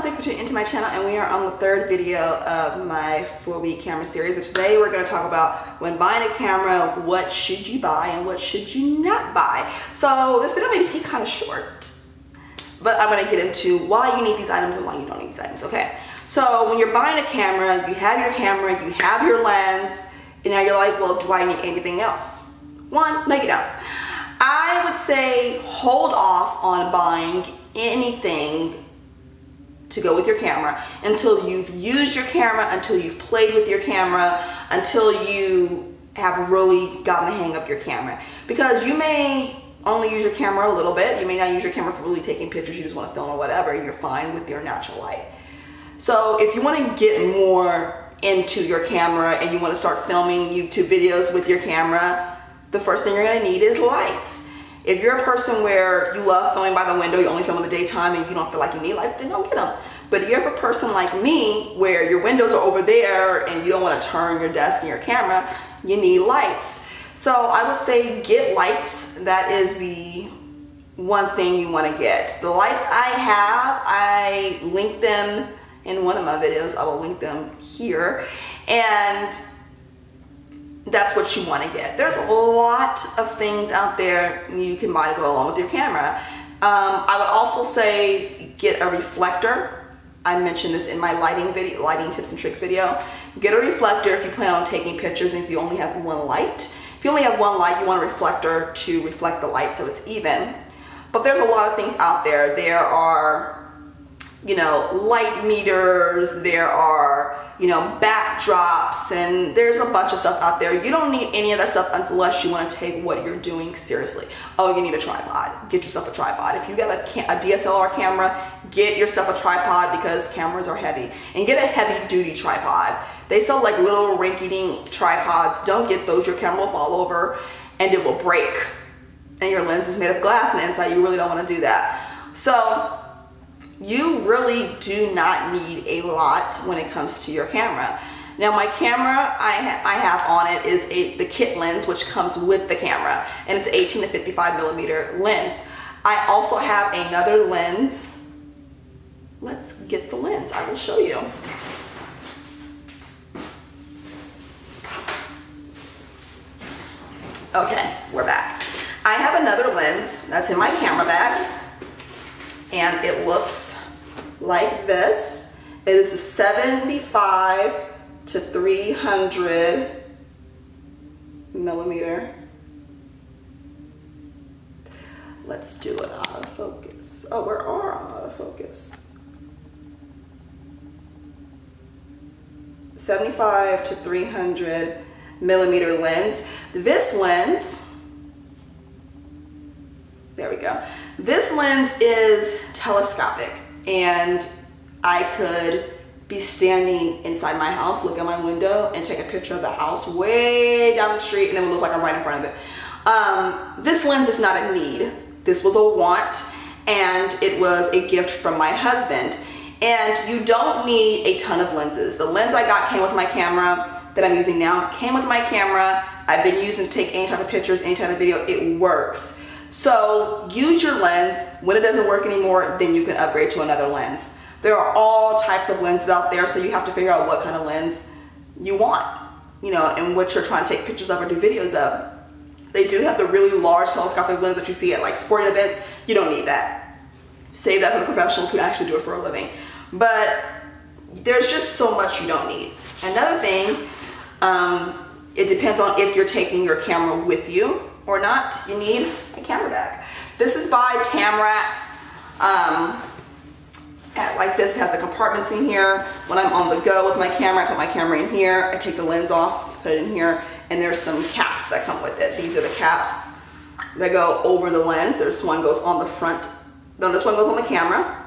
everyone, thank you for tuning into my channel, and we are on the third video of my 4-week camera series. And today we're going to talk about when buying a camera, what should you buy and what should you not buy. So this video may be kind of short, but I'm going to get into why you need these items and why you don't need these items, okay? So when you're buying a camera, you have your lens, and now you're like, well, do I need anything else? One, no you don't. I would say hold off on buying anything to go with your camera until you've used your camera, until you've played with your camera, until you have really gotten the hang of your camera. Because you may only use your camera a little bit, you may not use your camera for really taking pictures, you just want to film or whatever, and you're fine with your natural light. So if you want to get more into your camera and you want to start filming YouTube videos with your camera, the first thing you're going to need is lights. If you're a person where you love filming by the window, you only film in the daytime and you don't feel like you need lights, then don't get them. But if you're a person like me, where your windows are over there and you don't want to turn your desk and your camera, you need lights. So I would say get lights. That is the one thing you want to get. The lights I link them in one of my videos. I will link them here. And that's what you want to get. There's a lot of things out there you can buy to go along with your camera. I would also say get a reflector. I mentioned this in my lighting tips and tricks video. Get a reflector if you plan on taking pictures and if you only have one light. If you only have one light, you want a reflector to reflect the light so it's even. But there's a lot of things out there. There are, light meters, there are, backdrops, and there's a bunch of stuff out there. You don't need any of that stuff unless you want to take what you're doing seriously. Oh, you need a tripod. Get yourself a tripod. If you got a DSLR camera, get yourself a tripod because cameras are heavy. And get a heavy duty tripod. They sell like little rinky-dink tripods. Don't get those. Your camera will fall over and it will break. And your lens is made of glass on the inside. You really don't want to do that. So you really do not need a lot when it comes to your camera. Now my camera I have on it is the kit lens, which comes with the camera, and it's 18 to 55 millimeter lens. I also have another lens. Let's get the lens. I will show you. Okay, we're back. I have another lens that's in my camera bag, and it looks like this. It is a 75 to 300 millimeter. Let's do it out of focus. Oh, we are out of focus. 75 to 300 millimeter lens. This lens, there we go. This lens is telescopic, and I could be standing inside my house, look at my window, and take a picture of the house way down the street, and it would look like I'm right in front of it. This lens is not a need. This was a want, and it was a gift from my husband. And you don't need a ton of lenses. The lens I got came with my camera that I'm using now, came with my camera. I've been using to take any type of pictures, any type of video. It works. So use your lens. When it doesn't work anymore, then you can upgrade to another lens. There are all types of lenses out there, so you have to figure out what kind of lens you want, and what you're trying to take pictures of or do videos of. They do have the really large telescopic lens that you see at like sporting events. You don't need that. Save that for the professionals who actually do it for a living. But there's just so much you don't need. Another thing, it depends on if you're taking your camera with you or not. You need a camera bag. This is by Tamrac. Like this, it has the compartments in here. When I'm on the go with my camera, I put my camera in here. I take the lens off, put it in here, and there's some caps that come with it. These are the caps that go over the lens. This one goes on the front. No, this one goes on the camera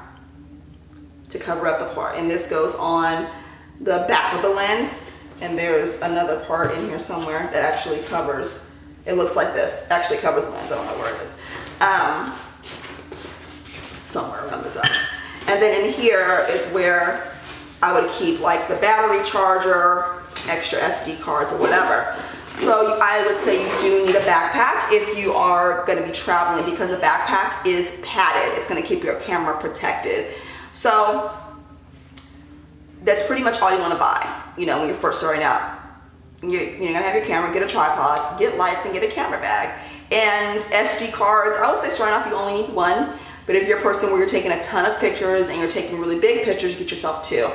to cover up the part, and this goes on the back of the lens. And there's another part in here somewhere that actually covers. It looks like this. Actually covers the lens. I don't know where it is. Somewhere around this house. And then in here is where I would keep like the battery charger, extra SD cards or whatever. So I would say you do need a backpack if you are going to be traveling, because a backpack is padded. It's going to keep your camera protected. So that's pretty much all you want to buy, you know, when you're first starting out. You're gonna have your camera, get a tripod, get lights, and get a camera bag. And SD cards, I would say starting off you only need one, but if you're a person where you're taking a ton of pictures and you're taking really big pictures, get yourself two.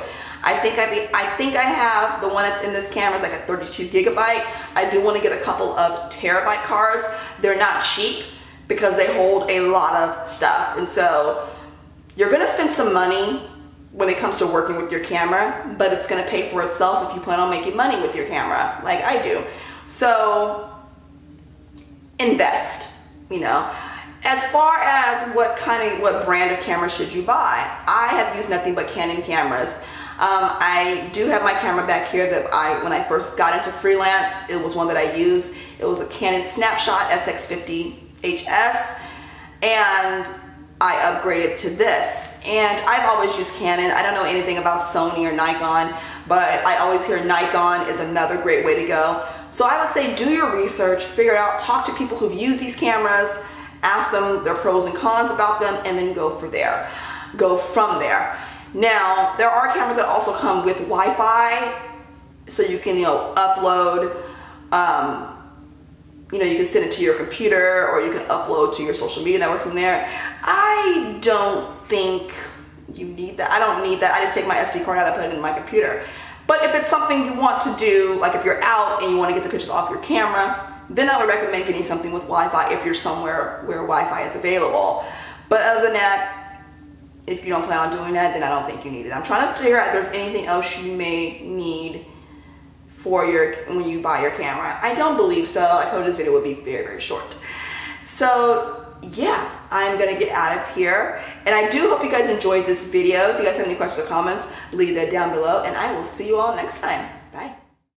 I think I have the one that's in this camera is like a 32 gigabyte. I do want to get a couple of terabyte cards. They're not cheap because they hold a lot of stuff. And so you're gonna spend some money when it comes to working with your camera, but it's gonna pay for itself if you plan on making money with your camera, like I do. So invest, you know. As far as what brand of camera should you buy, I have used nothing but Canon cameras. I do have my camera back here that when I first got into freelance, it was one that I used. It was a Canon Snapshot SX50HS, and I upgraded to this. And I've always used Canon. I don't know anything about Sony or Nikon, but I always hear Nikon is another great way to go. So I would say do your research, figure it out, talk to people who've used these cameras, ask them their pros and cons about them, and then go from there. Now, there are cameras that also come with Wi-Fi, so you can, upload, you can send it to your computer, or you can upload to your social media network from there. I don't think you need that. I don't need that. I just take my SD card out and put it in my computer. But if it's something you want to do, like if you're out and you want to get the pictures off your camera, then I would recommend getting something with Wi-Fi if you're somewhere where Wi-Fi is available. But other than that, if you don't plan on doing that, then I don't think you need it. I'm trying to figure out if there's anything else you may need for when you buy your camera. I don't believe so. I told you this video would be very, very short. So yeah, I'm gonna get out of here. And I do hope you guys enjoyed this video. If you guys have any questions or comments, leave that down below, and I will see you all next time. Bye.